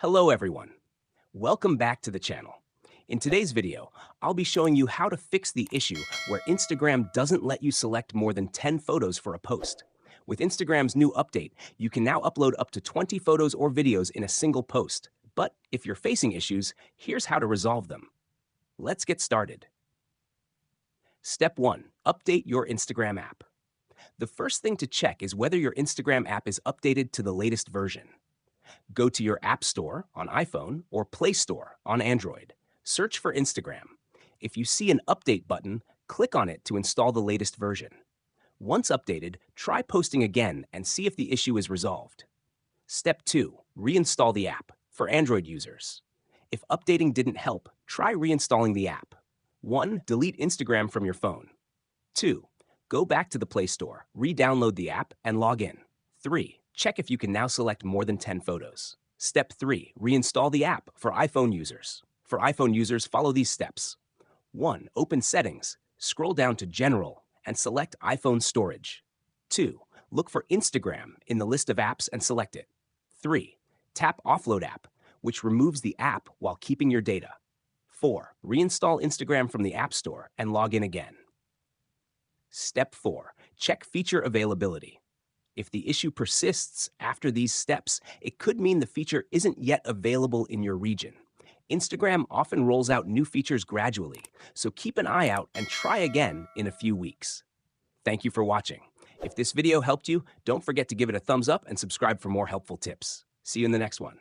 Hello everyone. Welcome back to the channel. In today's video, I'll be showing you how to fix the issue where Instagram doesn't let you select more than 10 photos for a post. With Instagram's new update, you can now upload up to 20 photos or videos in a single post. But if you're facing issues, here's how to resolve them. Let's get started. Step 1. Update your Instagram app. The first thing to check is whether your Instagram app is updated to the latest version. Go to your App Store on iPhone or Play Store on Android. Search for Instagram. If you see an Update button, click on it to install the latest version. Once updated, try posting again and see if the issue is resolved. Step 2. Reinstall the app for Android users. If updating didn't help, try reinstalling the app. 1. Delete Instagram from your phone. 2. Go back to the Play Store, re-download the app, and log in. 3. Check if you can now select more than 10 photos. Step 3. Reinstall the app for iPhone users. For iPhone users, follow these steps. 1. Open Settings. Scroll down to General and select iPhone Storage. 2. Look for Instagram in the list of apps and select it. 3. Tap Offload App, which removes the app while keeping your data. 4. Reinstall Instagram from the App Store and log in again. Step 4. Check feature availability. If the issue persists after these steps, it could mean the feature isn't yet available in your region. Instagram often rolls out new features gradually, so keep an eye out and try again in a few weeks. Thank you for watching. If this video helped you, don't forget to give it a thumbs up and subscribe for more helpful tips. See you in the next one.